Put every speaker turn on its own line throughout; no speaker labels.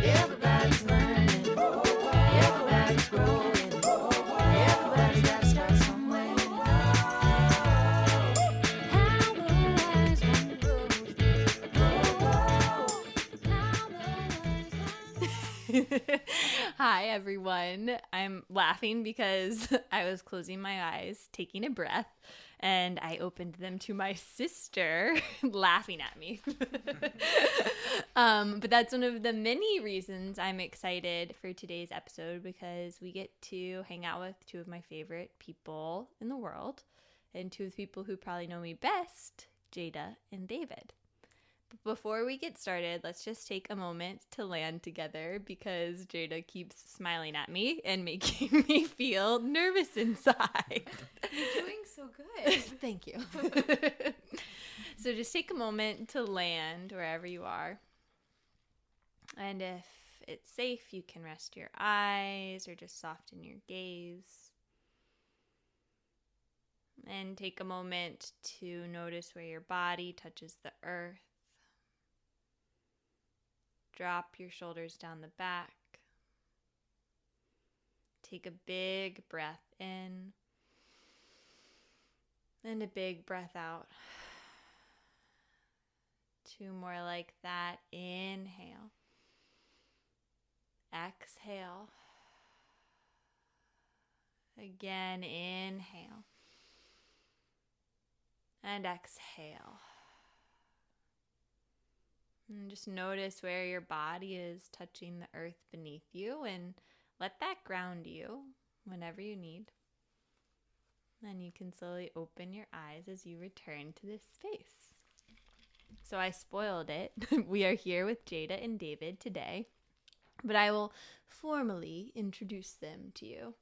Everybody's learning. Everybody's growing. Everybody's got to start somewhere. How the wise one grows.
Hi, everyone. I'm laughing because I was closing my eyes, taking a breath, and I opened them to my sister laughing at me. But that's one of the many reasons I'm excited for today's episode, because we get to hang out with two of my favorite people in the world, and two of the people who probably know me best, Jada and David. But before we get started, let's just take a moment to land together, because Jada keeps smiling at me and making me feel nervous inside.
You're doing so good.
Thank you. So just take a moment to land wherever you are. And if it's safe, you can rest your eyes or just soften your gaze. And take a moment to notice where your body touches the earth. Drop your shoulders down the back. Take a big breath in. And a big breath out. Two more like that. Inhale. Exhale. Again, inhale. And exhale. And just notice where your body is touching the earth beneath you, and let that ground you whenever you need. And you can slowly open your eyes as you return to this space. So I spoiled it. We are here with Jada and David today, but I will formally introduce them to you.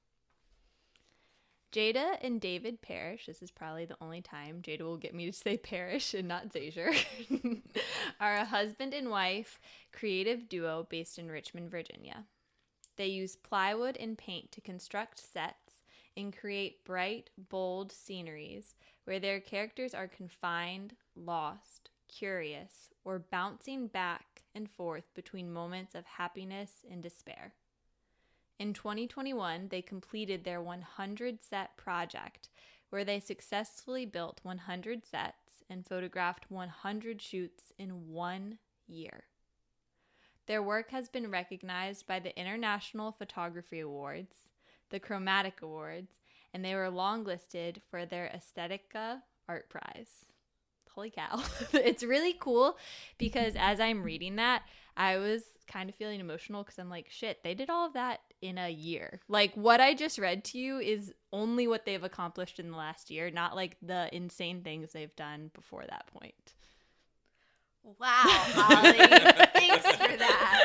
Jada and David Parrish, this is probably the only time Jada will get me to say Parrish and not Zazier, are a husband and wife creative duo based in Richmond, Virginia. They use plywood and paint to construct sets and create bright, bold sceneries where their characters are confined, lost, curious, or bouncing back and forth between moments of happiness and despair. In 2021, they completed their 100 set project, where they successfully built 100 sets and photographed 100 shoots in 1 year. Their work has been recognized by the International Photography Awards, the Chromatic Awards, and they were longlisted for their Aesthetica Art Prize. Holy cow. It's really cool because as I'm reading that, I was kind of feeling emotional because I'm like, shit, they did all of that in a year. Like, what I just read to you is only what they've accomplished in the last year, not like the insane things they've done before that point.
Wow, Holly. Thanks for that.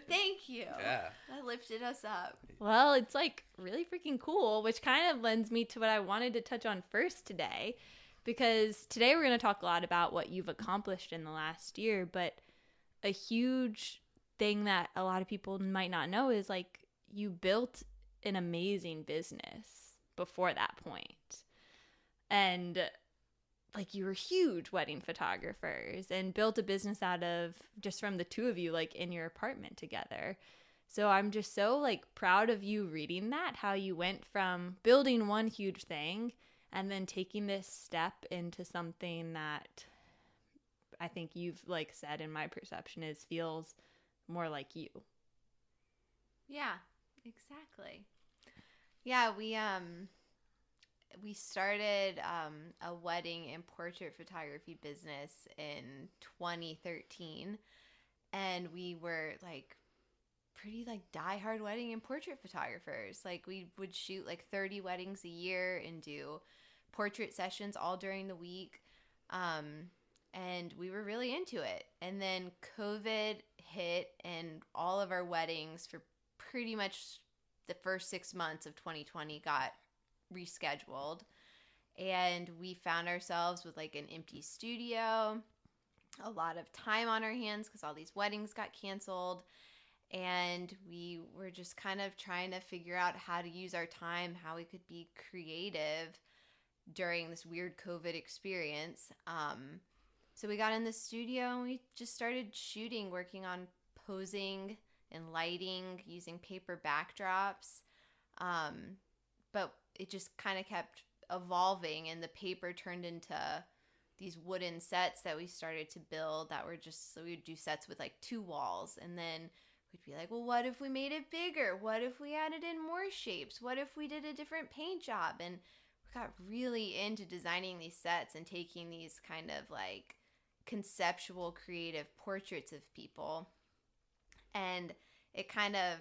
Thank you.
Yeah.
That lifted us up.
Well, it's like really freaking cool, which kind of lends me to what I wanted to touch on first today, because today we're going to talk a lot about what you've accomplished in the last year, but a huge thing that a lot of people might not know is like you built an amazing business before that point. And like you were huge wedding photographers and built a business out of just from the two of you, like in your apartment together. So I'm just so like proud of you reading that, how you went from building one huge thing and then taking this step into something that I think you've like said in my perception is feels more like you.
Yeah, exactly. Yeah, we started a wedding and portrait photography business in 2013, and we were like pretty like diehard wedding and portrait photographers. Like we would shoot like 30 weddings a year and do portrait sessions all during the week. And we were really into it. And then COVID hit, and all of our weddings for pretty much the first 6 months of 2020 got rescheduled. And we found ourselves with like an empty studio, a lot of time on our hands because all these weddings got canceled. And we were just kind of trying to figure out how to use our time, how we could be creative during this weird COVID experience. So we got in the studio and we just started shooting, working on posing and lighting, using paper backdrops. But it just kind of kept evolving, and the paper turned into these wooden sets that we started to build that were just, so we would do sets with like 2 walls, and then we'd be like, well, what if we made it bigger? What if we added in more shapes? What if we did a different paint job? And we got really into designing these sets and taking these kind of like conceptual creative portraits of people. And it kind of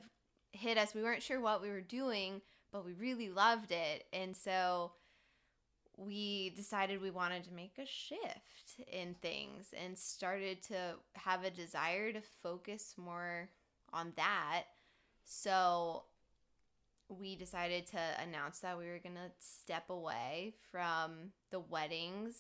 hit us. We weren't sure what we were doing, but we really loved it. And so we decided we wanted to make a shift in things and started to have a desire to focus more on that. So we decided to announce that we were going to step away from the weddings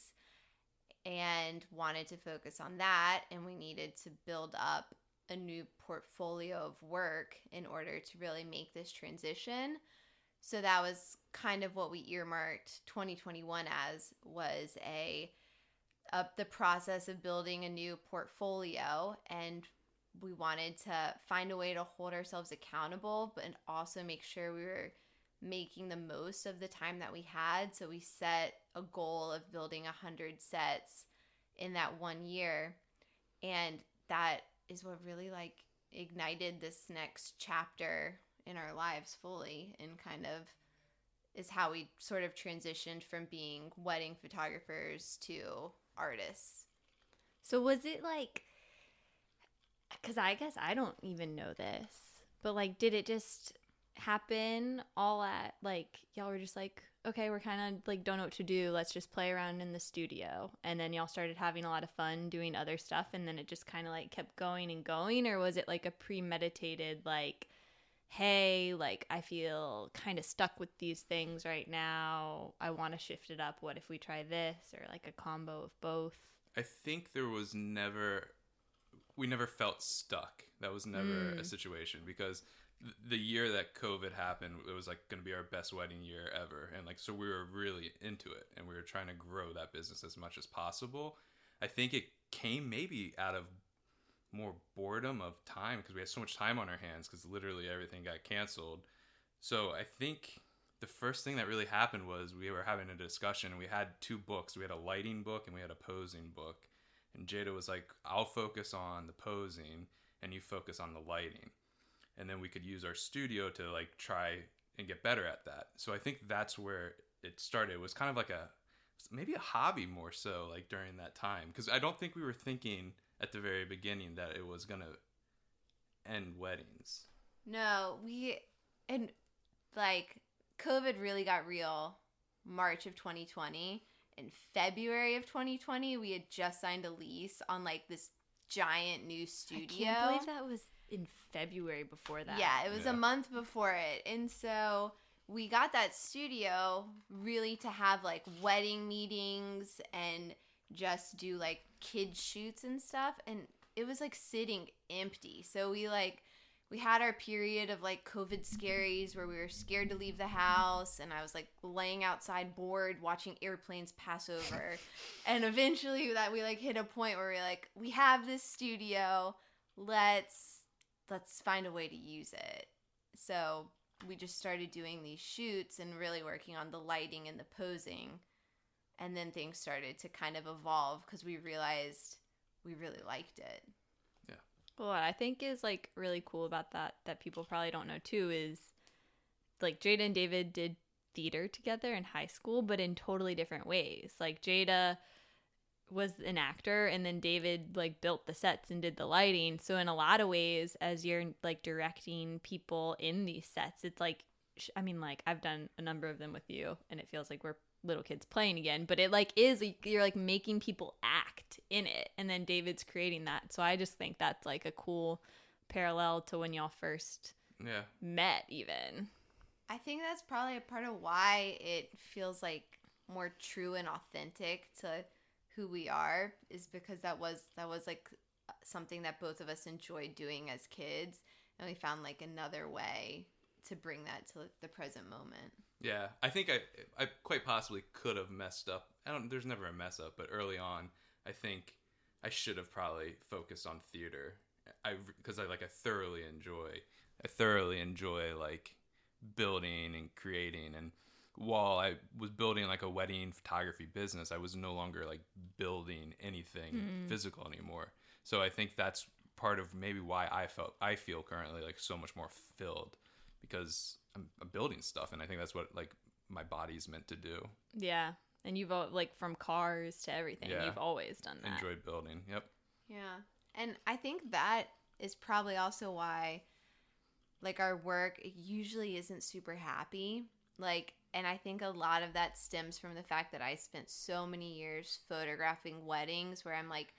and wanted to focus on that. And we needed to build up a new portfolio of work in order to really make this transition. So that was kind of what we earmarked 2021 as, was the process of building a new portfolio. And we wanted to find a way to hold ourselves accountable, but also make sure we were making the most of the time that we had. So we set a goal of building 100 sets in that 1 year. And that is what really like ignited this next chapter in our lives fully, and kind of is how we sort of transitioned from being wedding photographers to artists.
So was it like, because I guess I don't even know this, but like, did it just happen all at like, y'all were just like, okay, we're kind of like don't know what to do, let's just play around in the studio, and then y'all started having a lot of fun doing other stuff, and then it just kind of like kept going and going? Or was it like a premeditated like, hey, like I feel kind of stuck with these things right now, I want to shift it up, what if we try this? Or like a combo of both?
I think we never felt stuck. That was never a situation, because the year that COVID happened, it was like going to be our best wedding year ever. And like, so we were really into it, and we were trying to grow that business as much as possible. I think it came maybe out of more boredom of time, because we had so much time on our hands because literally everything got canceled. So I think the first thing that really happened was we were having a discussion, and we had 2 books. We had a lighting book and we had a posing book. And Jada was like, I'll focus on the posing and you focus on the lighting. And then we could use our studio to like try and get better at that. So I think that's where it started. It was kind of like maybe a hobby more so, like during that time. Because I don't think we were thinking at the very beginning that it was going to end weddings.
No, and like COVID really got real March of 2020. In February of 2020, we had just signed a lease on like this giant new studio.
I can't believe that was in February before that.
Yeah, it was a month before it. And so we got that studio really to have like wedding meetings and just do like kids shoots and stuff. And it was like sitting empty. So we had our period of like COVID scaries where we were scared to leave the house, and I was like laying outside bored watching airplanes pass over. And eventually that we like hit a point where we're like, we have this studio, let's find a way to use it. So we just started doing these shoots and really working on the lighting and the posing. And then things started to kind of evolve because we realized we really liked it.
Well, what I think is like really cool about that people probably don't know too, is like Jada and David did theater together in high school, but in totally different ways. Like Jada was an actor, and then David like built the sets and did the lighting. So in a lot of ways, as you're like directing people in these sets, it's like, I mean, like I've done a number of them with you, and it feels like we're little kids playing again, but it like is, you're like making people act in it, and then David's creating that. So I just think that's like a cool parallel to when y'all first met even.
I think that's probably a part of why it feels like more true and authentic to who we are, is because that was like something that both of us enjoyed doing as kids, and we found like another way to bring that to the present moment.
Yeah, I think I quite possibly could have messed up. There's never a mess up, but early on, I think I should have probably focused on theater. Because I thoroughly enjoy like building and creating. And while I was building like a wedding photography business, I was no longer like building anything physical anymore. So I think that's part of maybe why I feel currently like so much more fulfilled, because I'm building stuff, and I think that's what like my body's meant to do.
Yeah. And you've like from cars to everything,
Yeah.
you've always done that.
Enjoyed building. Yep.
Yeah. And I think that is probably also why like our work usually isn't super happy. Like, and I think a lot of that stems from the fact that I spent so many years photographing weddings where I'm like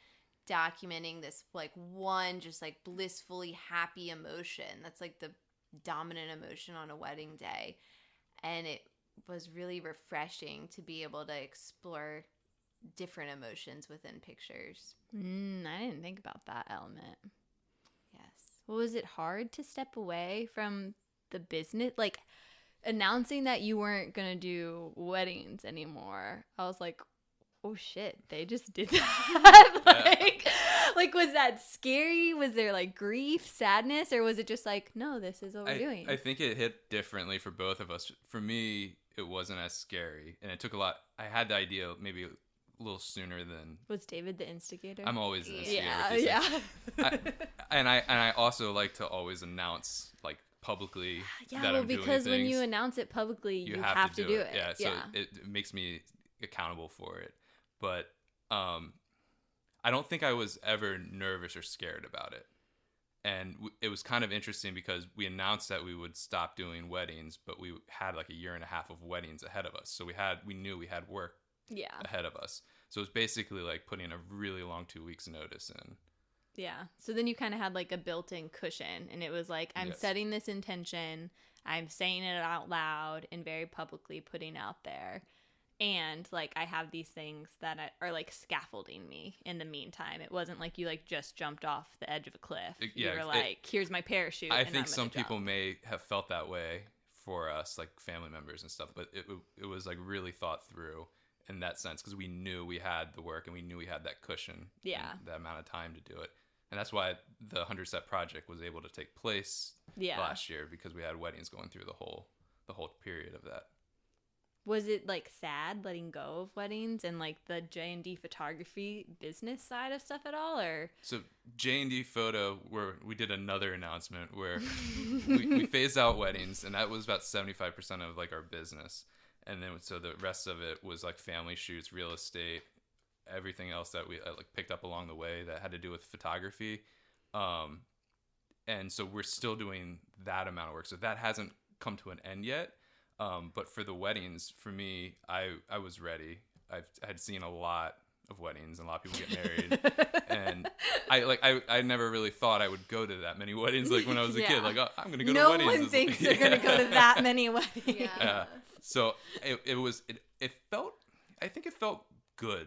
documenting this like one just like blissfully happy emotion. That's like the dominant emotion on a wedding day. And it was really refreshing to be able to explore different emotions within pictures.
I didn't think about that element.
Yes.
Well, was it hard to step away from the business? Like announcing that you weren't going to do weddings anymore. I was like, oh shit, they just did that. like, was that scary? Was there like grief, sadness, or was it just like, no, this is what we're doing?
I think it hit differently for both of us. For me, it wasn't as scary, and it took a lot. I had the idea maybe a little sooner than.
Was David the instigator?
I'm always the instigator.
Yeah.
And I also like to always announce like publicly
Yeah,
that
well,
I'm doing
because when
things.
you announce it publicly, you
have
to do it.
Yeah, so it makes me accountable for it. But I don't think I was ever nervous or scared about it. And it was kind of interesting because we announced that we would stop doing weddings, but we had like a year and a half of weddings ahead of us. So we knew we had work ahead of us. So it was basically like putting a really long 2 weeks notice in.
Yeah. So then you kind of had like a built-in cushion, and it was like, I'm setting this intention, I'm saying it out loud and very publicly putting out there. And like I have these things that are like scaffolding me in the meantime. It wasn't like you like just jumped off the edge of a cliff. You were like, here's my parachute.
I think some people may have felt that way for us, like family members and stuff, but it was like really thought through in that sense, because we knew we had the work and we knew we had that cushion.
Yeah.
That amount of time to do it. And that's why the 100 Set Project was able to take place last year, because we had weddings going through the whole period of that.
Was it like sad letting go of weddings and like the J&D photography business side of stuff at all, or? So
J&D Photo, where we did another announcement where we phased out weddings, and that was about 75% of like our business. And then so the rest of it was like family shoots, real estate, everything else that we like picked up along the way that had to do with photography. And so we're still doing that amount of work. So that hasn't come to an end yet. But for the weddings, for me, I was ready. I had seen a lot of weddings and a lot of people get married. And I never really thought I would go to that many weddings. Like when I was a kid, like, oh, I'm going to go to weddings.
No one thinks they're going to go to that many weddings.
Yeah.
So it felt, I think it felt good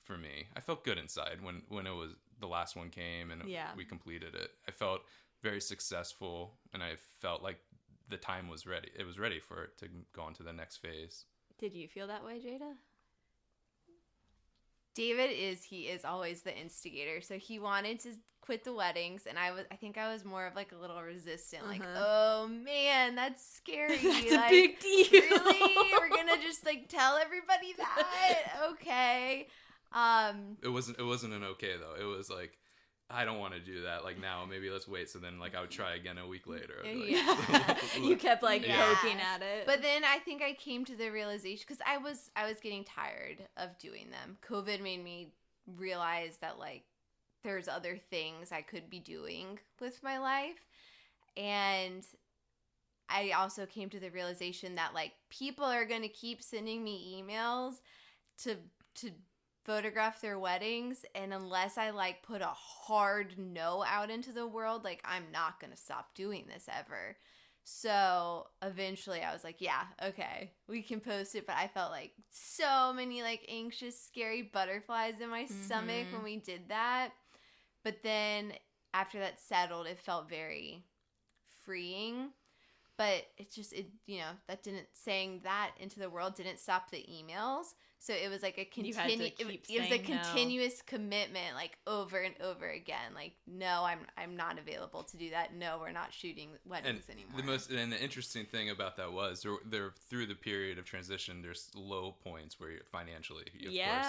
for me. I felt good inside when it was the last one came and we completed it. I felt very successful, and I felt like the time was ready. It was ready for it to go on to the next phase.
Did you feel that way, Jada?
David is always the instigator. So he wanted to quit the weddings, and I think I was more of like a little resistant, like, oh man, that's scary.
That's
like,
a big deal.
Really? We're gonna just like tell everybody that? Okay.
It wasn't an okay though. It was like, I don't want to do that. Like now, maybe let's wait. So then, like I would try again a week later. Like,
You kept like poking at it.
But then I think I came to the realization, because I was getting tired of doing them. COVID made me realize that like there's other things I could be doing with my life, and I also came to the realization that like people are gonna keep sending me emails to photograph their weddings, and unless I like put a hard no out into the world, like I'm not gonna stop doing this ever. So eventually I was like, yeah, okay, we can post it. But I felt like so many like anxious, scary butterflies in my stomach when we did that. But then after that settled, it felt very freeing. But it that didn't, saying that into the world didn't stop the emails. So it was like a
You had to keep
it was a
saying no.
continuous commitment, like over and over again. Like, no, I'm not available to do that. No, we're not shooting weddings anymore.
The interesting thing about that was there through the period of transition, there's low points where you're financially, of course.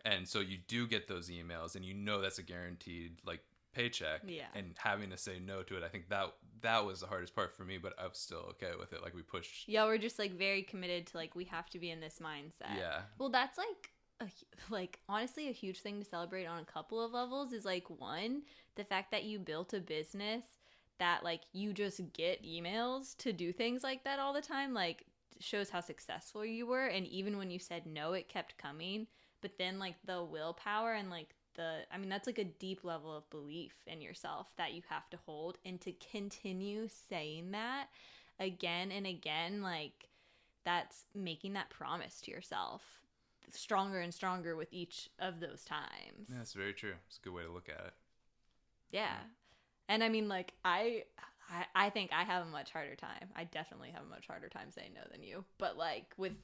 And so you do get those emails, and you know that's a guaranteed like paycheck.
Yeah.
And having to say no to it, I think that was the hardest part for me, but I was still okay with it. Like we pushed.
Yeah, we're just like very committed to like we have to be in this mindset.
Yeah.
Well, that's like honestly a huge thing to celebrate on a couple of levels is like one, the fact that you built a business that like you just get emails to do things like that all the time, like shows how successful you were. And even when you said no, it kept coming. But then like the willpower and like that's like a deep level of belief in yourself that you have to hold, and to continue saying that again and again, like that's making that promise to yourself stronger and stronger with each of those times.
Yeah, that's very true. It's a good way to look at it.
Yeah. And I mean, like, I think I have a much harder time. I definitely have a much harder time saying no than you. But, like, when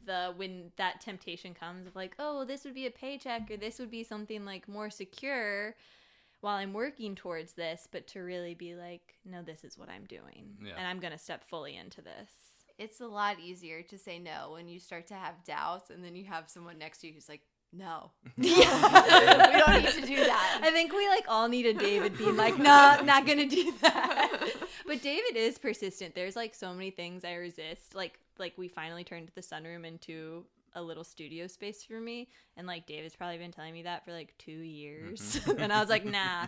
that temptation comes of, like, oh, this would be a paycheck or this would be something, like, more secure while I'm working towards this, but to really be like, no, this is what I'm doing.
Yeah.
And I'm going to step fully into this.
It's a lot easier to say no when you start to have doubts, and then you have someone next to you who's like, no. We don't need to do that.
I think we like all need a David being like, no, not gonna do that. But David is persistent. There's like so many things I resist. Like we finally turned the sunroom into a little studio space for me, and like David's probably been telling me that for like 2 years, and I was like, nah.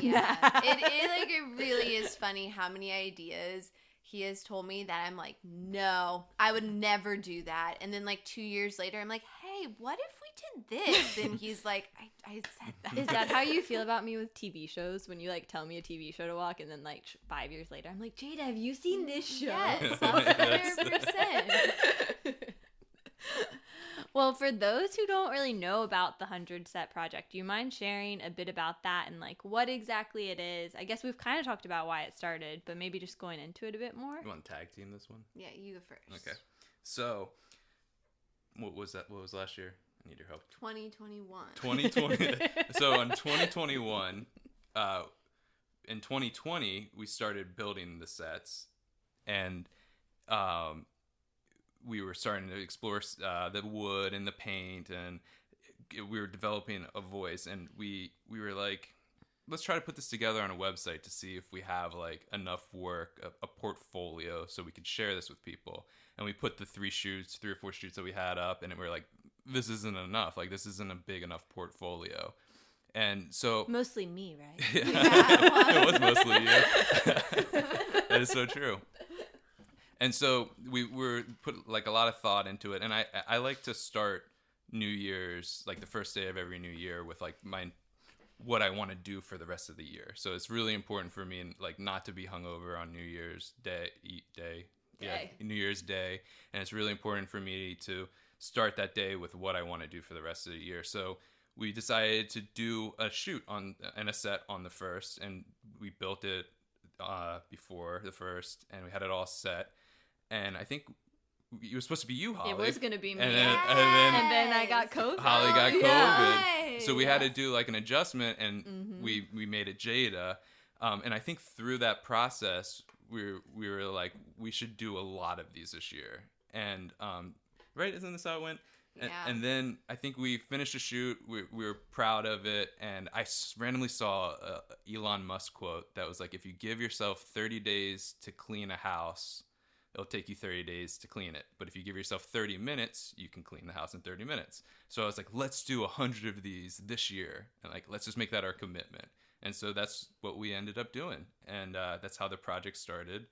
Yeah, it really is funny how many ideas he has told me that I'm like, no, I would never do that. And then like 2 years later, I'm like, hey, what if we did this? And he's like, I said that.
Is that how you feel about me with TV shows? When you like tell me a TV show to watch, and then like 5 years later, I'm like, Jada, have you seen this show?
Yes, 100%.
Well, for those who don't really know about the 100 Set Project, do you mind sharing a bit about that and like what exactly it is? I guess we've kind of talked about why it started, but maybe just going into it a bit more.
You want to tag team this one?
Yeah, you go first.
Okay. So, what was that? What was last year? I need your help.
2021.
2020. So in 2021, in 2020, we started building the sets, and we were starting to explore the wood and the paint, and we were developing a voice, and we were like, let's try to put this together on a website to see if we have like enough work, a portfolio, so we could share this with people. And we put the 3 or 4 shoots that we had up, and we were like, this isn't enough. Like, this isn't a big enough portfolio. And so
Mostly me, right?
it was mostly you. That is so true. And so we put like a lot of thought into it, and I like to start New Year's, like the first day of every new year, with like what I want to do for the rest of the year. So it's really important for me, like, not to be hungover on New Year's Day. New Year's Day, and it's really important for me to start that day with what I want to do for the rest of the year. So we decided to do a shoot and a set on the 1st, and we built it before the 1st, and we had it all set. And I think it was supposed to be you, Holly.
It was gonna be me,
and
and then I got COVID.
Holly got COVID,
Yes.
so we had to do like an adjustment, and we made it Jada. And I think through that process, we were like, we should do a lot of these this year. And right, isn't this how it went?
Yeah.
And then I think we finished the shoot. We were proud of it. And I randomly saw a Elon Musk quote that was like, if you give yourself 30 days to clean a house, it'll take you 30 days to clean it. But if you give yourself 30 minutes, you can clean the house in 30 minutes. So I was like, let's do 100 of these this year. And like, let's just make that our commitment. And so that's what we ended up doing. And that's how the project started.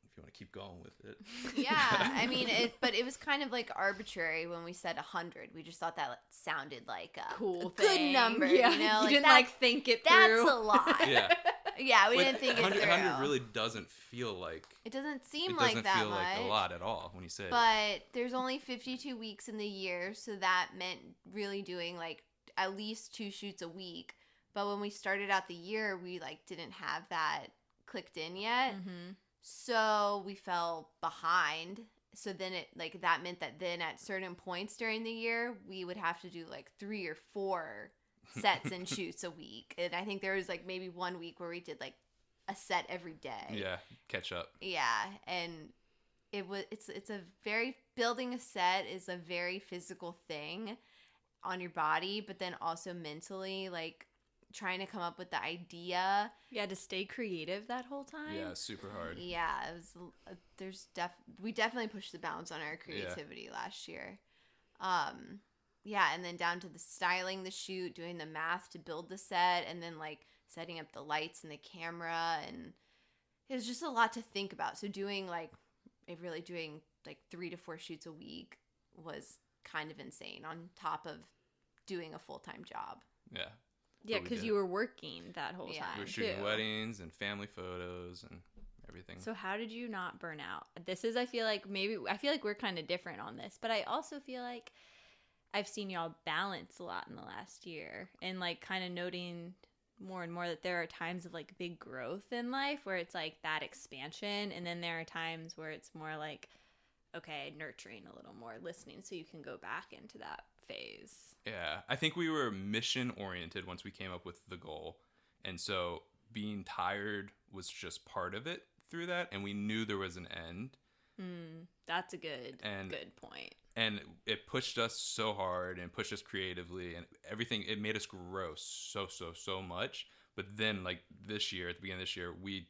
If you want to keep going with it.
Yeah, I mean, but it was kind of like arbitrary when we said 100. We just thought that sounded like a
Cool
good
thing.
number.
Yeah.
You know,
You didn't
that-
like think it through.
That's a lot.
Yeah.
Yeah, we
But
didn't think it
100,
through.
100 really doesn't feel like
It doesn't seem
it
like
doesn't
that
feel
much.
like a lot at all when you say it.
But there's only 52 weeks in the year, so that meant really doing like at least 2 shoots a week. But when we started out the year, we like didn't have that clicked in yet.
Mm-hmm.
So we fell behind. so then it like that meant that then at certain points during the year we would have to do like 3 or 4 sets and shoots a week. And I think there was like maybe one week where we did like a set every day.
Yeah, catch up.
Yeah, and it's a very, building a set is a very physical thing on your body, but then also mentally, like trying to come up with the idea.
Yeah, to stay creative that whole time.
Yeah, super hard.
Yeah, it was we definitely pushed the bounds on our creativity last year. Yeah, and then down to the styling the shoot, doing the math to build the set, and then like setting up the lights and the camera, and it was just a lot to think about. So doing like 3 to 4 shoots a week was kind of insane on top of doing a full-time job.
Yeah.
Yeah,
But we
because
did
you
it.
were working that whole
Yeah.
time.
We were shooting
too.
weddings and family photos and everything.
So how did you not burn out? I feel like we're kind of different on this, but I also feel like I've seen y'all balance a lot in the last year, and like kind of noting more and more that there are times of like big growth in life where it's like that expansion, and then there are times where it's more like, okay, nurturing a little more, listening, so you can go back into that phase.
Yeah, I think we were mission oriented once we came up with the goal. And so being tired was just part of it through that. And we knew there was an end.
That's a good point.
And it pushed us so hard and pushed us creatively and everything. It made us grow so much. But then like this year, at the beginning of this year, we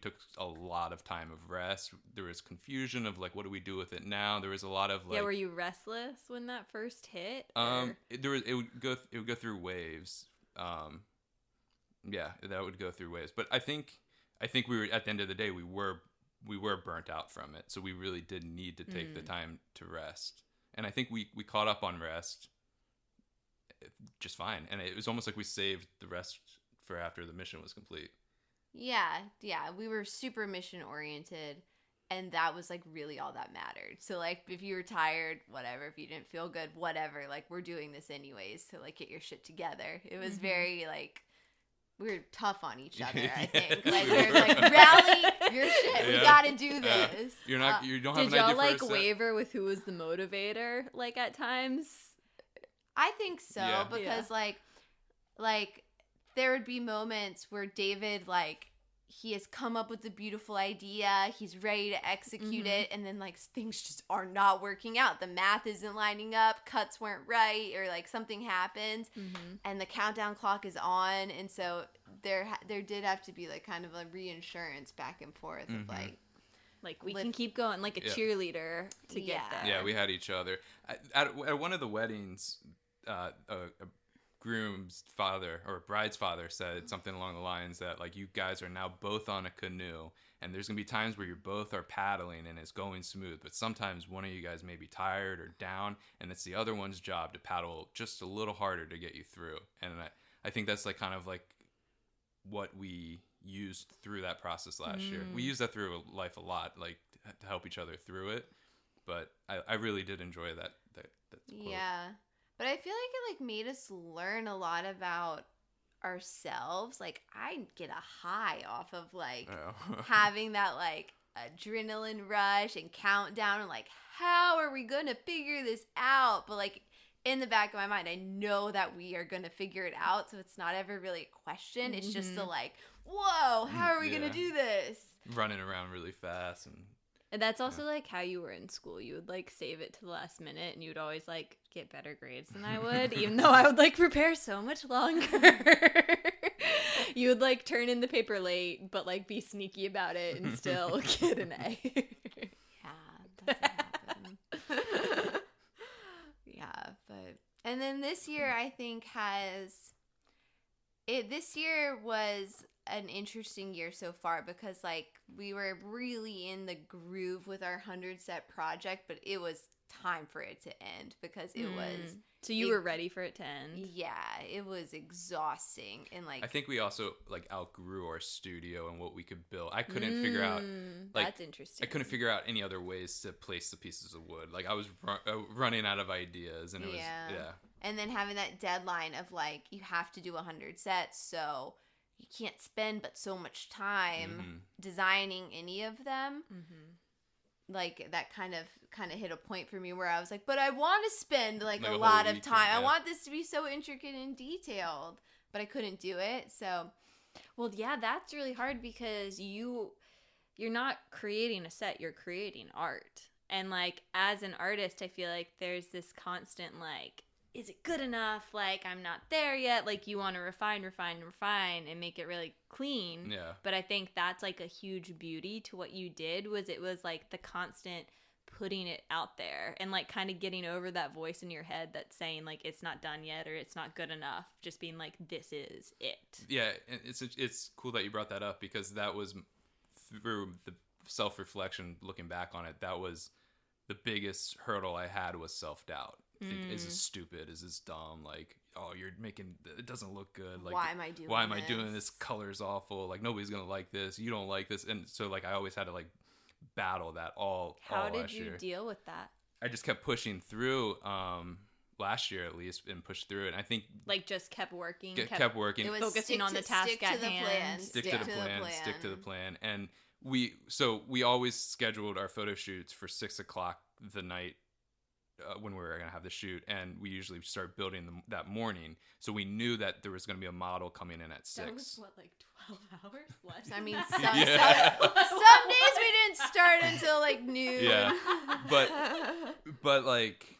took a lot of time of rest. There was confusion of like, what do we do with it now? There was a lot of like,
Yeah, were you restless when that first hit?
it would go through waves. Yeah, that would go through waves. But I think we were, at the end of the day, we were burnt out from it. So we really did need to take the time to rest. And I think we caught up on rest just fine. And it was almost like we saved the rest for after the mission was complete.
Yeah, we were super mission oriented, and that was like really all that mattered. So like if you were tired, whatever, if you didn't feel good, whatever, like we're doing this anyways to like get your shit together. It was very like, we were tough on each other, I think. Like we were like, rally your shit, we gotta do this.
You don't have
Did
an idea
y'all
for
like
a set?
waver with who was the motivator, like at times?
I think so,
Yeah.
because like there would be moments where David, like, he has come up with a beautiful idea, he's ready to execute it, and then like things just are not working out. The math isn't lining up, cuts weren't right, or like something happens, and the countdown clock is on, and so there did have to be like kind of a reinsurance back and forth of
Like we can keep going, like a cheerleader to get there.
Yeah, we had each other. At one of the weddings, a groom's father or bride's father said something along the lines that like, you guys are now both on a canoe, and there's gonna be times where you both are paddling and it's going smooth, but sometimes one of you guys may be tired or down, and it's the other one's job to paddle just a little harder to get you through. And I think that's like kind of like what we used through that process last year. We used that through life a lot, like to help each other through it. But I really did enjoy that quote.
Yeah. But I feel like it like made us learn a lot about ourselves. Like I get a high off of like having that like adrenaline rush and countdown and like, how are we gonna figure this out? But like in the back of my mind, I know that we are gonna figure it out, so it's not ever really a question. It's just a like, whoa, how are we gonna do this?
Running around really fast.
And that's also like how you were in school. You would like save it to the last minute, and you would always like get better grades than I would, even though I would like prepare so much longer. You would like turn in the paper late, but like be sneaky about it and still get an A.
Yeah, that's what happened. Yeah, but and then this year I think this year was an interesting year so far, because like we were really in the groove with our 100 set project, but it was time for it to end because it was
So you were ready for it to end?
Yeah, it was exhausting. And like
I think we also like outgrew our studio and what we could build. I couldn't figure out like,
that's interesting.
I couldn't figure out any other ways to place the pieces of wood. Like I was running out of ideas, and it was
And then having that deadline of like, you have to do 100 sets, so you can't spend but so much time designing any of them. like that kind of hit a point for me where I was like, but I want to spend like
Like
a
a
lot
whole
of
weekend,
time. I
yeah.
want this to be so intricate and detailed, but I couldn't do it. So
Well, yeah, that's really hard because you're not creating a set, you're creating art. And like as an artist, I feel like there's this constant like, is it good enough? Like I'm not there yet. Like you want to refine and make it really clean.
Yeah.
But I think that's like a huge beauty to what you did was it was like the constant putting it out there and like kind of getting over that voice in your head that's saying like it's not done yet or it's not good enough. Just being like, this is it.
Yeah, and it's cool that you brought that up because that was through the self-reflection, looking back on it, that was the biggest hurdle I had was self-doubt. Is this stupid? Is this dumb? Like, oh, you're making it doesn't look good. Like,
why am I doing
why am I
this?
doing this? Color's awful. Like nobody's gonna like this. You don't like this, and so like I always had to like battle that all.
How did
last
you
year.
deal with that?
I just kept pushing through. Last year at least, and pushed through it. And I think
Like just kept working,
kept working.
It was
focusing on the task
stick
at
to the
hand.
plan.
Stick to the plan. And we always scheduled our photo shoots for 6:00 the night when we were gonna have the shoot, and we usually start building them that morning. So we knew that there was gonna be a model coming in at 6.
That was what, like 12 hours less?
I mean,
Yeah.
some days we didn't start until like noon.
Yeah. But like,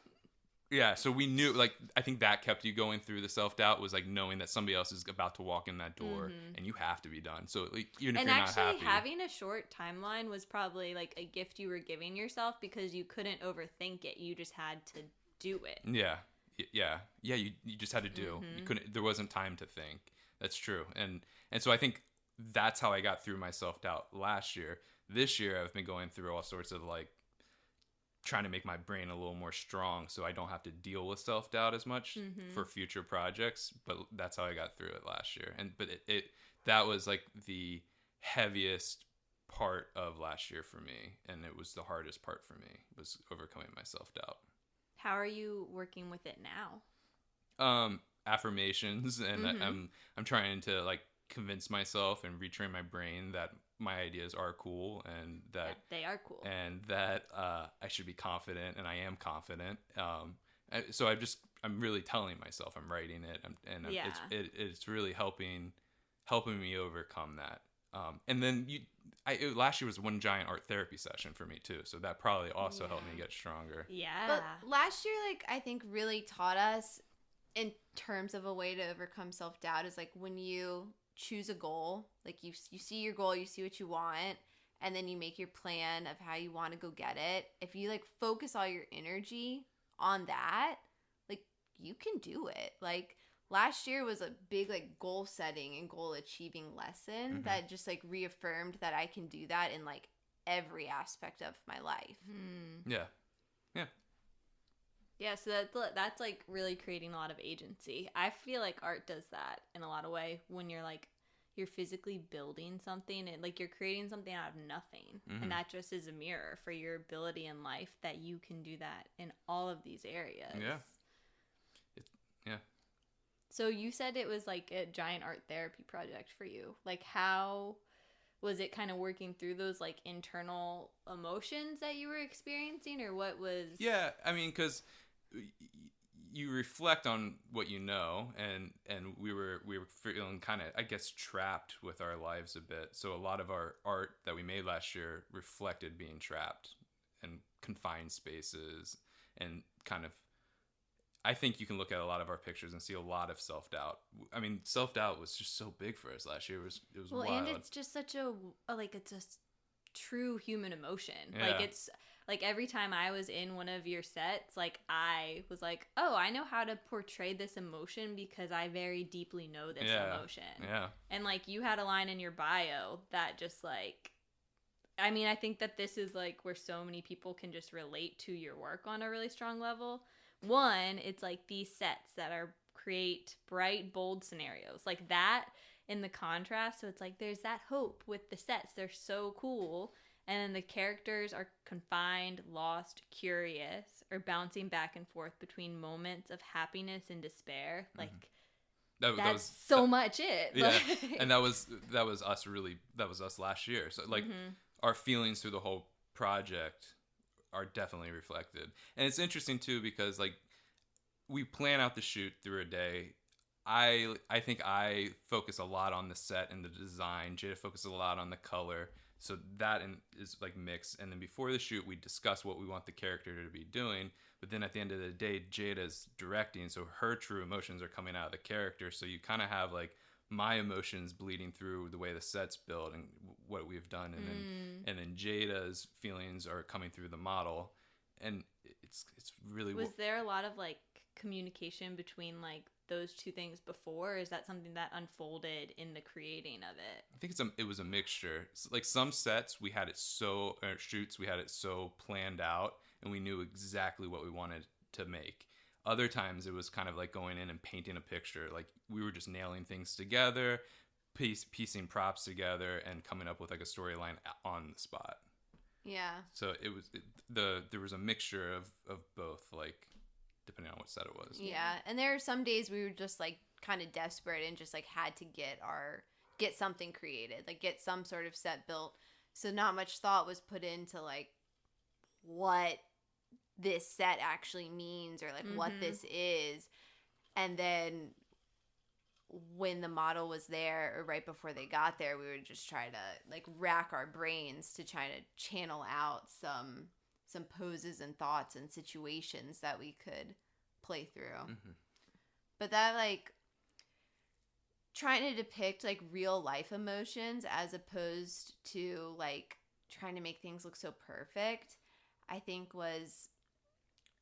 yeah. So we knew, like, I think that kept you going through the self-doubt was like knowing that somebody else is about to walk in that door and you have to be done. So like, even if
And
you're not
actually,
happy,
having a short timeline was probably like a gift you were giving yourself because you couldn't overthink it. You just had to do it.
yeah. You just had to do. You couldn't. There wasn't time to think. That's true. And so I think that's how I got through my self-doubt last year. This year I've been going through all sorts of like trying to make my brain a little more strong so I don't have to deal with self-doubt as much for future projects. But that's how I got through it last year. But that was like the heaviest part of last year for me, and it was the hardest part for me was overcoming my self-doubt.
How are you working with it now?
Affirmations, and I'm trying to like convince myself and retrain my brain that my ideas are cool and that
they are cool
and that I should be confident, and I am confident. So I'm really telling myself I'm writing it, it's really helping me overcome that. And then last year was one giant art therapy session for me too, so that probably also helped me get stronger.
Yeah.
But last year, like, I think really taught us in terms of a way to overcome self-doubt is like when you choose a goal, like you see your goal, you see what you want, and then you make your plan of how you want to go get it. If you like focus all your energy on that, like you can do it. Like last year was a big like goal setting and goal achieving lesson that just like reaffirmed that I can do that in like every aspect of my life.
Yeah, so that's like really creating a lot of agency. I feel like art does that in a lot of way when you're like you're physically building something and like you're creating something out of nothing. And that just is a mirror for your ability in life that you can do that in all of these areas.
Yeah.
So you said it was like a giant art therapy project for you. Like how was it kind of working through those like internal emotions that you were experiencing, or what was?
Yeah, I mean, because you reflect on what you know, and we were feeling kind of, I guess, trapped with our lives a bit. So a lot of our art that we made last year reflected being trapped and confined spaces, and kind of, I think you can look at a lot of our pictures and see a lot of self-doubt. I mean, self-doubt was just so big for us last year. It was
well,
wild.
and it's just such a like it's a true human emotion.
Yeah.
Like it's like every time I was in one of your sets, like I was like, oh, I know how to portray this emotion because I very deeply know this emotion.
Yeah.
And like you had a line in your bio that just like, I mean, I think that this is like where so many people can just relate to your work on a really strong level. One, it's like these sets that create bright, bold scenarios like that in the contrast. So it's like there's that hope with the sets. They're so cool. And then the characters are confined, lost, curious, or bouncing back and forth between moments of happiness and despair. Like that's so much it.
Yeah.
Like,
And that was us last year. So like our feelings through the whole project are definitely reflected. And it's interesting too because like we plan out the shoot through a day. I think I focus a lot on the set and the design. Jada focuses a lot on the color. So that is like mixed. And then before the shoot, we discuss what we want the character to be doing. But then at the end of the day, Jada's directing. So her true emotions are coming out of the character. So you kind of have like my emotions bleeding through the way the set's built and what we've done. And then Jada's feelings are coming through the model. And it's really...
Was there a lot of like communication between like those two things before, or is that something that unfolded in the creating of it?
I think it was a mixture. Like some sets we had it so shoots we had it so planned out and we knew exactly what we wanted to make. Other times it was kind of like going in and painting a picture. Like we were just nailing things together, piecing props together, and coming up with like a storyline on the spot.
Yeah.
So there was a mixture of both, like depending on what set it was.
Yeah, and there are some days we were just like kind of desperate and just like had to get something created, like get some sort of set built. So not much thought was put into like what this set actually means or like what this is. And then when the model was there or right before they got there, we would just try to like rack our brains to try to channel out some poses and thoughts and situations that we could play through. But that like trying to depict like real life emotions as opposed to like trying to make things look so perfect, I think was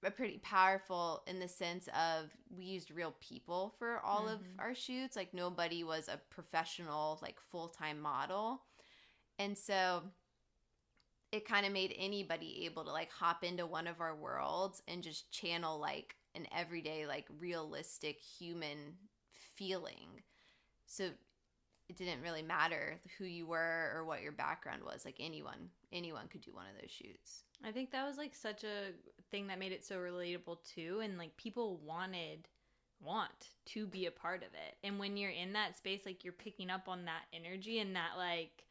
a pretty powerful in the sense of we used real people for all of our shoots. Like nobody was a professional like full-time model. And so it kind of made anybody able to like hop into one of our worlds and just channel like an everyday like realistic human feeling. So it didn't really matter who you were or what your background was. Like anyone could do one of those shoots.
I think that was like such a thing that made it so relatable too, and like people want to be a part of it. And when you're in that space, like you're picking up on that energy and that like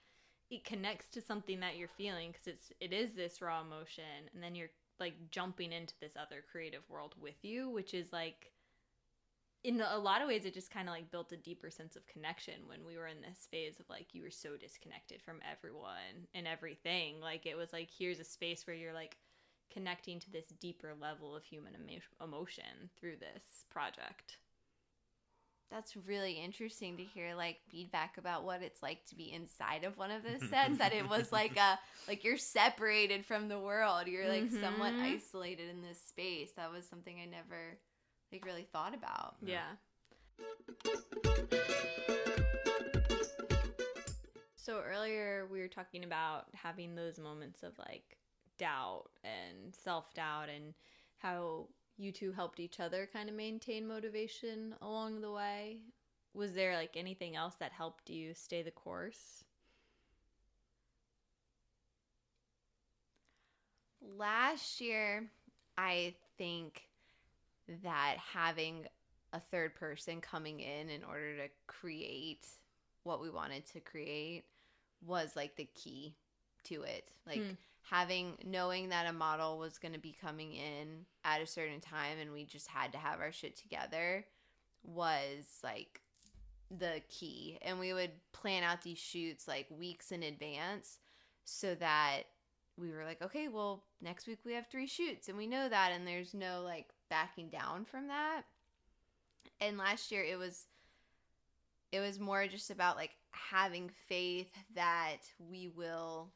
it connects to something that you're feeling because it is this raw emotion, and then you're like jumping into this other creative world with you, which is like in a lot of ways it just kind of like built a deeper sense of connection when we were in this phase of like you were so disconnected from everyone and everything. Like it was like here's a space where you're like connecting to this deeper level of human emotion through this project.
That's really interesting to hear like feedback about what it's like to be inside of one of those sets. That it was like like you're separated from the world. You're like somewhat isolated in this space. That was something I never like really thought about.
Yeah. So earlier we were talking about having those moments of like doubt and self-doubt and how you two helped each other kind of maintain motivation along the way. Was there like anything else that helped you stay the course?
Last year, I think that having a third person coming in order to create what we wanted to create was like the key to it. Like knowing that a model was going to be coming in at a certain time and we just had to have our shit together was like the key. And we would plan out these shoots like weeks in advance so that we were like, okay, well, next week we have 3 shoots and we know that, and there's no like backing down from that. And last year it was more just about like having faith that we will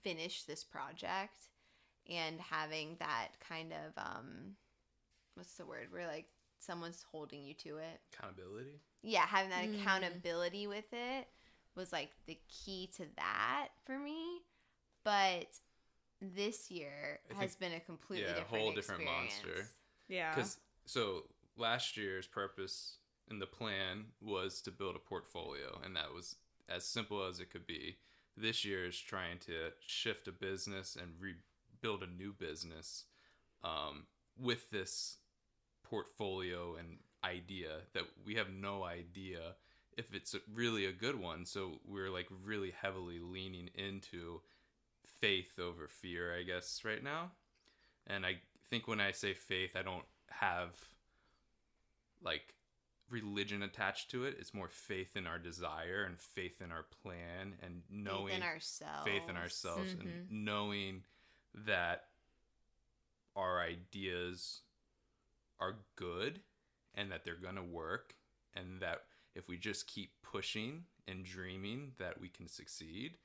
finish this project and having that kind of what's the word where like someone's holding you to it.
Accountability.
Yeah, having that accountability with it was like the key to that for me. But this year has been a completely different
whole
experience.
different monster.
Yeah.
Because so last year's purpose and the plan was to build a portfolio, and that was as simple as it could be. This year is trying to shift a business and rebuild a new business with this portfolio and idea that we have no idea if it's really a good one. So we're like really heavily leaning into faith over fear, I guess, right now. And I think when I say faith, I don't have like religion attached to it. It's more faith in our desire and faith in our plan and knowing
faith in ourselves,
and knowing that our ideas are good and that they're going to work, and that if we just keep pushing and dreaming that we can succeed.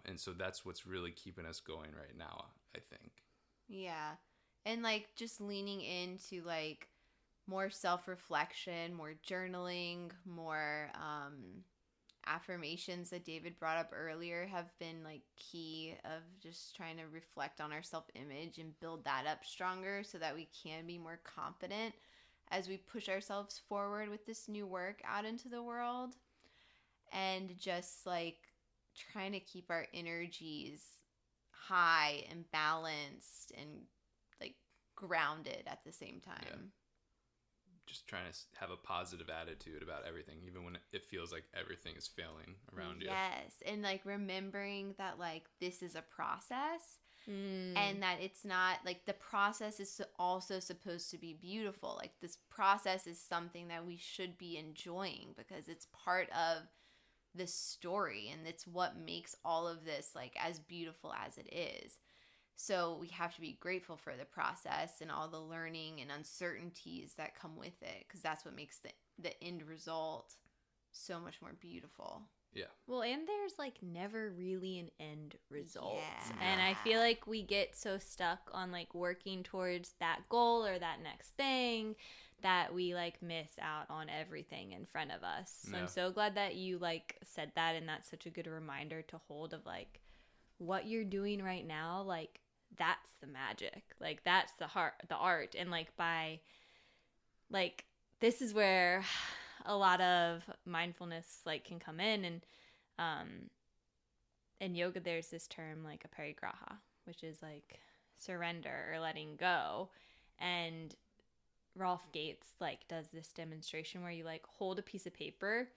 And so that's what's really keeping us going right now, I think.
Yeah. And like just leaning into like more self-reflection, more journaling, more affirmations that David brought up earlier have been like key of just trying to reflect on our self-image and build that up stronger so that we can be more confident as we push ourselves forward with this new work out into the world. And just like trying to keep our energies high and balanced and like grounded at the same time.
Yeah. Just trying to have a positive attitude about everything, even when it feels like everything is failing around you.
Yes. And like remembering that like this is a process and that it's not like the process is also supposed to be beautiful. Like this process is something that we should be enjoying because it's part of the story and it's what makes all of this like as beautiful as it is. So we have to be grateful for the process and all the learning and uncertainties that come with it, because that's what makes the end result so much more beautiful.
Yeah.
Well, and there's like never really an end result.
Yeah.
And I feel like we get so stuck on like working towards that goal or that next thing that we like miss out on everything in front of us. So
Yeah.
I'm so glad that you like said that, and that's such a good reminder to hold of like what you're doing right now, like that's the magic. Like that's the art. And like by like this is where a lot of mindfulness like can come in. And in yoga there's this term like aparigraha, which is like surrender or letting go. And Rolf Gates like does this demonstration where you like hold a piece of paper,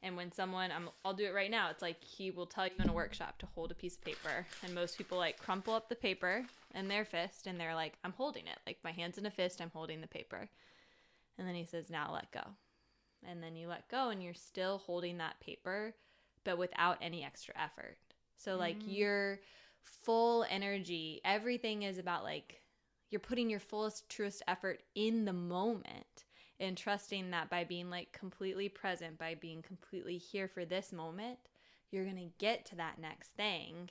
and when someone I'll do it right now, it's like he will tell you in a workshop to hold a piece of paper, and most people like crumple up the paper in their fist and they're like, I'm holding it, like my hand's in a fist, I'm holding the paper. And then he says, now let go. And then you let go and you're still holding that paper, but without any extra effort. So like your full energy, everything is about like you're putting your fullest, truest effort in the moment and trusting that by being like completely present, by being completely here for this moment, you're going to get to that next thing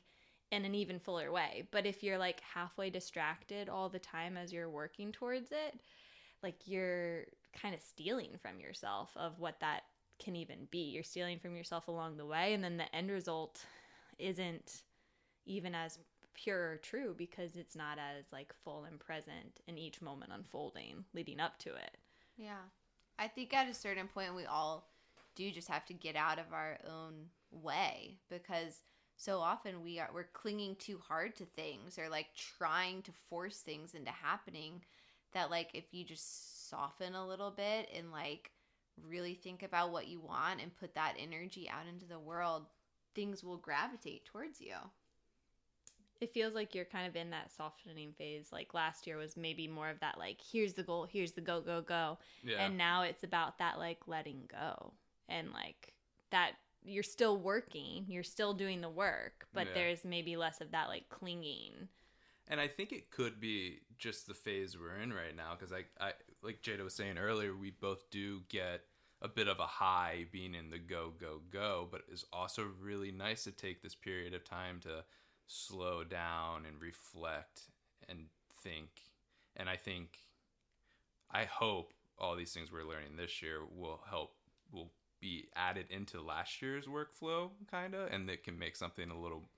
in an even fuller way. But if you're like halfway distracted all the time as you're working towards it, like you're kind of stealing from yourself of what that can even be. You're stealing from yourself along the way, and then the end result isn't even as pure or true because it's not as like full and present in each moment unfolding leading up to it.
Yeah. I think at a certain point we all do just have to get out of our own way, because so often we're clinging too hard to things or like trying to force things into happening, that like if you just soften a little bit and like really think about what you want and put that energy out into the world, things will gravitate towards you.
It feels like you're kind of in that softening phase. Like last year was maybe more of that like, here's the goal, here's the go, go, go.
Yeah.
And now it's about that like letting go, and like that you're still working, you're still doing the work, but
Yeah.
there's maybe less of that like clinging.
And I think it could be just the phase we're in right now, because I like Jada was saying earlier, we both do get a bit of a high being in the go, go, go, but it's also really nice to take this period of time to slow down and reflect and think. And I hope all these things we're learning this year will be added into last year's workflow, kind of, and that can make something a little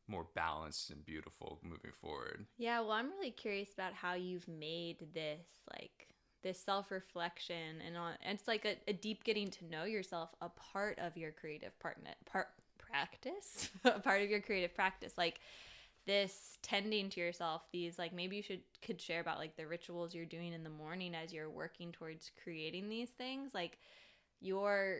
more balanced and beautiful moving forward.
Yeah, well, I'm really curious about how you've made this like this self-reflection and it's like a deep getting to know yourself a part of your creative practice, a part of your creative practice. Like this tending to yourself, these like maybe you could share about like the rituals you're doing in the morning as you're working towards creating these things. Like you're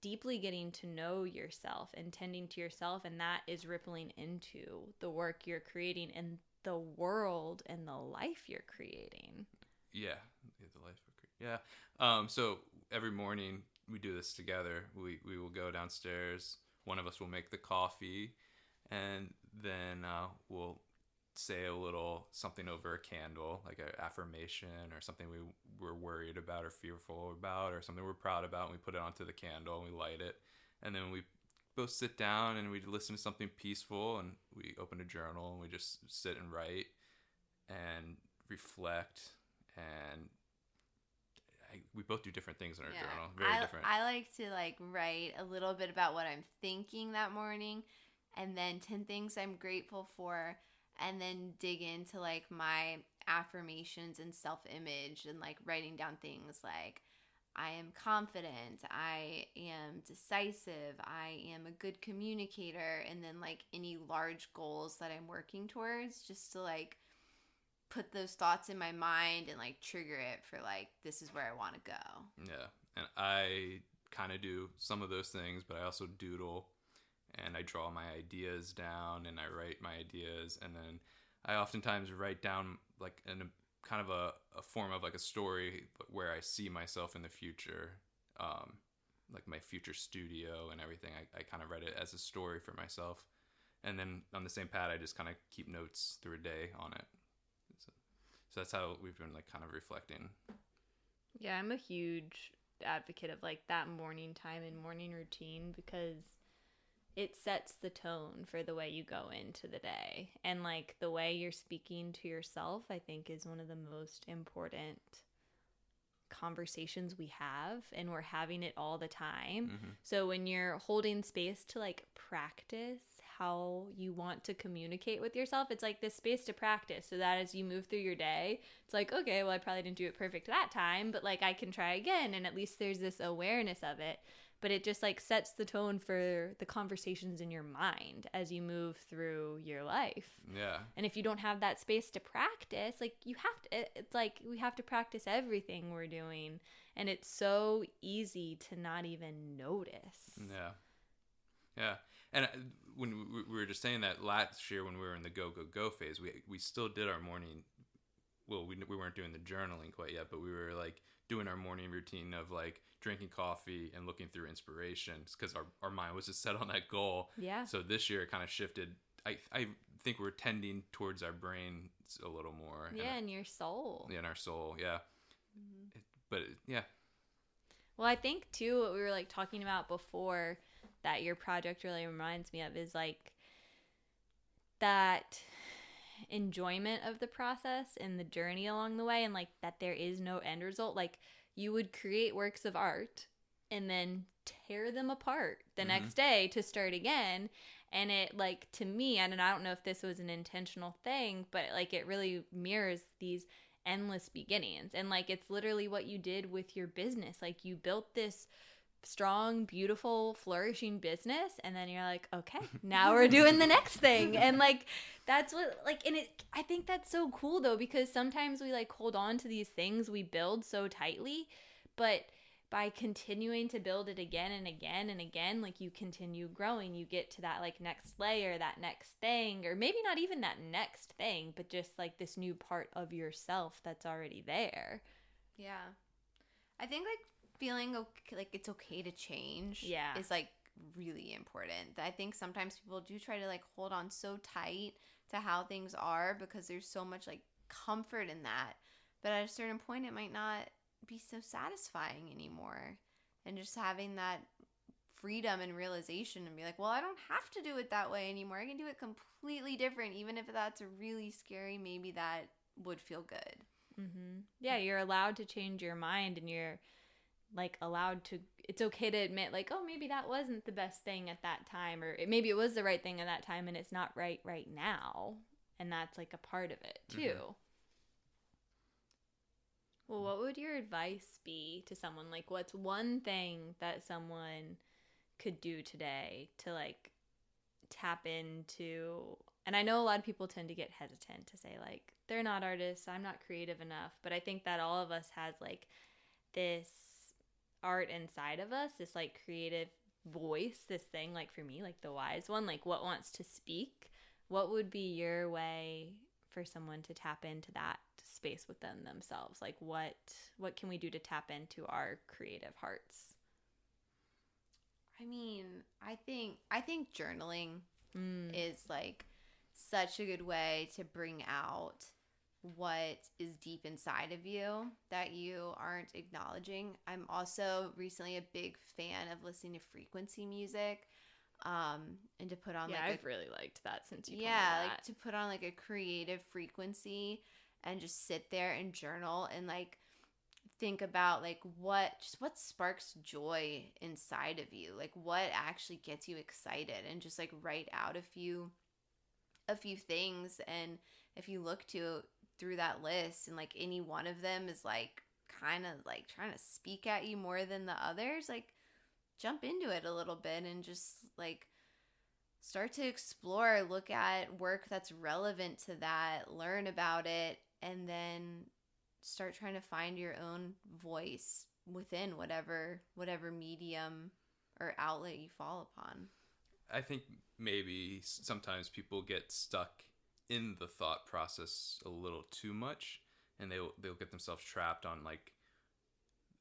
deeply getting to know yourself and tending to yourself, and that is rippling into the work you're creating and the world and the life you're creating.
Yeah, the life. Yeah. So every morning we do this together. We will go downstairs. One of us will make the coffee, and then we'll say a little something over a candle, like an affirmation or something we're worried about or fearful about or something we're proud about, and we put it onto the candle and we light it. And then we both sit down and we listen to something peaceful, and we open a journal and we just sit and write and reflect. And we both do different things in our journal. Very different.
I like to like write a little bit about what I'm thinking that morning, and then 10 things I'm grateful for, and then dig into like my affirmations and self-image, and like writing down things like I am confident, I am decisive, I am a good communicator, and then like any large goals that I'm working towards, just to like put those thoughts in my mind and like trigger it for like, this is where I want to go.
Yeah. And I kind of do some of those things, but I also doodle, and I draw my ideas down, and I write my ideas, and then I oftentimes write down like in a kind of a form of like a story where I see myself in the future, like my future studio and everything. I kind of write it as a story for myself, and then on the same pad I just kind of keep notes through a day on it. So that's how we've been like kind of reflecting.
Yeah, I'm a huge advocate of like that morning time and morning routine, because it sets the tone for the way you go into the day. And like the way you're speaking to yourself, I think, is one of the most important conversations we have, and we're having it all the time.
Mm-hmm.
So when you're holding space to like practice how you want to communicate with yourself, it's like this space to practice, so that as you move through your day, it's like, okay, well, I probably didn't do it perfect that time, but like I can try again, and at least there's this awareness of it. But it just like sets the tone for the conversations in your mind as you move through your life.
Yeah.
And if you don't have that space to practice, like you have to, it's like we have to practice everything we're doing, and it's so easy to not even notice.
Yeah. Yeah. And when we were just saying that last year when we were in the go phase, we still did our morning. Well, we weren't doing the journaling quite yet, but we were like doing our morning routine of like drinking coffee and looking through inspirations, because our mind was just set on that goal.
Yeah.
So this year it kind of shifted. I think we're tending towards our brain a little more.
Yeah, and your soul.
Yeah, and our soul. Yeah. Mm-hmm. Yeah.
Well, I think too what we were like talking about before that your project really reminds me of is like that enjoyment of the process and the journey along the way, and like that there is no end result. Like you would create works of art and then tear them apart the next day to start again. And it like, to me, and I don't know if this was an intentional thing, but like it really mirrors these endless beginnings. And like it's literally what you did with your business. Like you built this strong, beautiful, flourishing business, and then you're like, okay, now we're doing the next thing. And like that's what like, and it, I think that's so cool though, because sometimes we like hold on to these things we build so tightly, but by continuing to build it again and again and again, like you continue growing, you get to that like next layer, that next thing, or maybe not even that next thing, but just like this new part of yourself that's already there.
Yeah. I think like feeling okay, like it's okay to change,
Yeah,
is like really important. I think sometimes people do try to like hold on so tight to how things are because there's so much like comfort in that, but at a certain point it might not be so satisfying anymore. And just having that freedom and realization and be like, well, I don't have to do it that way anymore, I can do it completely different, even if that's really scary. Maybe that would feel good.
Yeah, you're allowed to change your mind, and you're like allowed to, it's okay to admit like, oh, maybe that wasn't the best thing at that time, or maybe it was the right thing at that time and it's not right now, and that's like a part of it too. Well, what would your advice be to someone? Like, what's one thing that someone could do today to like tap into, and I know a lot of people tend to get hesitant to say like, they're not artists, I'm not creative enough, but I think that all of us has like this art inside of us, this like creative voice, this thing, like for me, like the wise one, like what wants to speak. What would be your way for someone to tap into that space within themselves? Like what can we do to tap into our creative hearts?
I mean, I think journaling is like such a good way to bring out what is deep inside of you that you aren't acknowledging. I'm also recently a big fan of listening to frequency music, and to put on
I've really liked that since you told me
like
that.
to put on like a creative frequency and just sit there and journal and like think about like what sparks joy inside of you, like what actually gets you excited, and just like write out a few things. And if you look through that list and like any one of them is like kind of like trying to speak at you more than the others, like jump into it a little bit and just like start to explore, look at work that's relevant to that, learn about it, and then start trying to find your own voice within whatever medium or outlet you fall upon.
I think maybe sometimes people get stuck in the thought process a little too much, and they'll get themselves trapped on like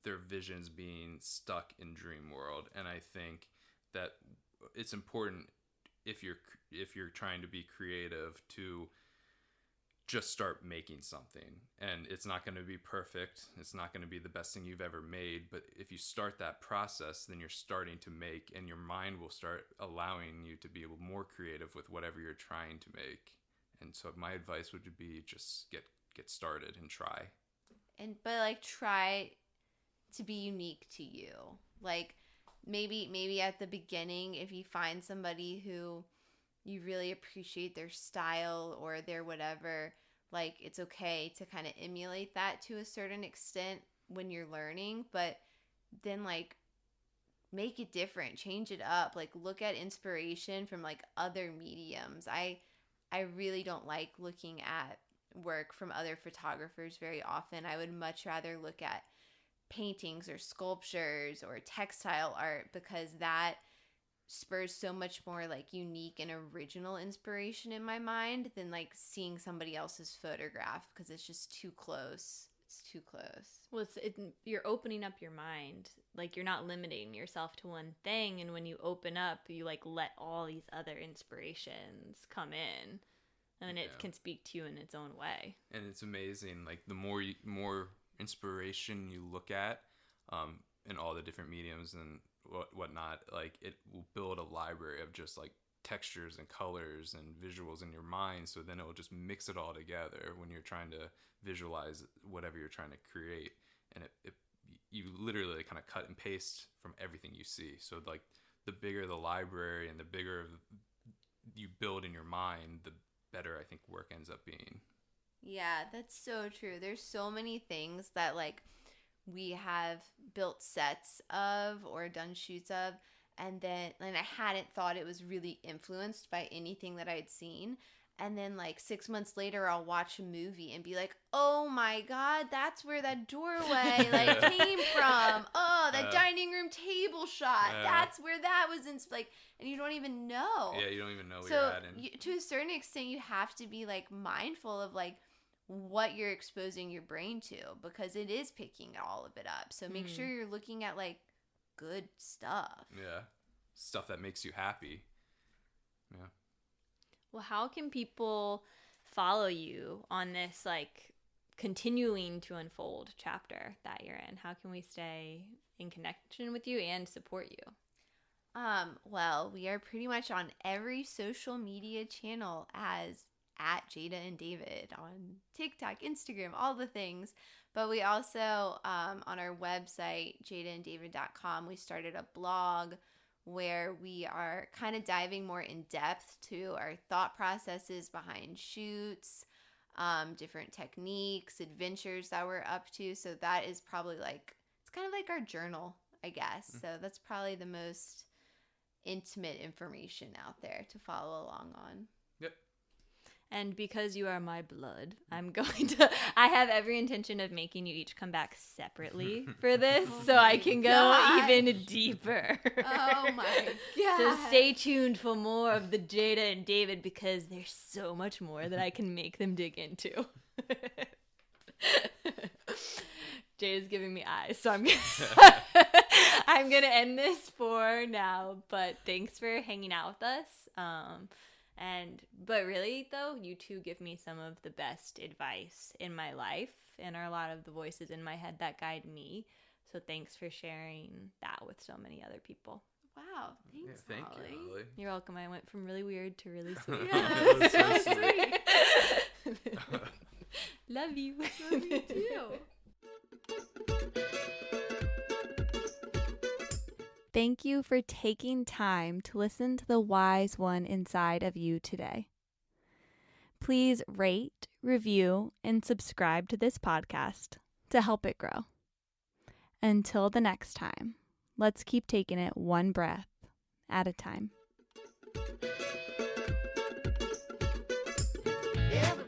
their visions being stuck in dream world. And I think that it's important, if you're trying to be creative, to just start making something. And it's not going to be perfect, it's not going to be the best thing you've ever made, but if you start that process, then you're starting to make, and your mind will start allowing you to be able more creative with whatever you're trying to make. And so my advice would be just get started and try.
But like try to be unique to you. Like maybe at the beginning, if you find somebody who you really appreciate their style or their whatever, like it's okay to kind of emulate that to a certain extent when you're learning, but then like make it different, change it up, like look at inspiration from like other mediums. I really don't like looking at work from other photographers very often. I would much rather look at paintings or sculptures or textile art, because that spurs so much more like unique and original inspiration in my mind than like seeing somebody else's photograph, because it's just too close. It's too close.
Well, you're opening up your mind. Like you're not limiting yourself to one thing, and when you open up, you like let all these other inspirations come in, and then it can speak to you in its own way.
And it's amazing, like the more inspiration you look at in all the different mediums and whatnot, like it will build a library of just like textures and colors and visuals in your mind. So then it will just mix it all together when you're trying to visualize whatever you're trying to create. And you literally kind of cut and paste from everything you see. So like the bigger the library and the bigger you build in your mind, the better I think work ends up being.
Yeah, that's so true. There's so many things that like we have built sets of or done shoots of, and I hadn't thought it was really influenced by anything that I'd seen. And then like 6 months later, I'll watch a movie and be like, oh my God, that's where that doorway like came from. Oh, that dining room table shot. That's where that was like, and you don't even know.
Yeah, you don't even know where you're at.
To a certain extent, you have to be like mindful of like what you're exposing your brain to, because it is picking all of it up. So make sure you're looking at like good stuff.
Yeah. Stuff that makes you happy. Yeah.
Well, how can people follow you on this like continuing to unfold chapter that you're in? How can we stay in connection with you and support you?
Well, we are pretty much on every social media channel as at Jada and David, on TikTok, Instagram, all the things. But we also, on our website, jadaanddavid.com, we started a blog where we are kind of diving more in depth to our thought processes behind shoots, different techniques, adventures that we're up to. So that is probably like, it's kind of like our journal, I guess. So that's probably the most intimate information out there to follow along on.
Yep.
And because you are my blood, I have every intention of making you each come back separately for this so I can go
gosh.
even deeper.
Oh my god.
So stay tuned for more of the Jada and David because there's so much more that I can make them dig into. Jada's giving me eyes, so I'm gonna end this for now. But thanks for hanging out with us. But really though, you two give me some of the best advice in my life and are a lot of the voices in my head that guide me. So thanks for sharing that with so many other people.
Wow.
Yeah,
Thanks,
thank
Molly.
you, Holly.
You're welcome. I went from really weird to really sweet.
Yeah, that's so sweet.
Love you.
Love you too.
Thank you for taking time to listen to the wise one inside of you today. Please rate, review, and subscribe to this podcast to help it grow. Until the next time, let's keep taking it one breath at a time.
Everybody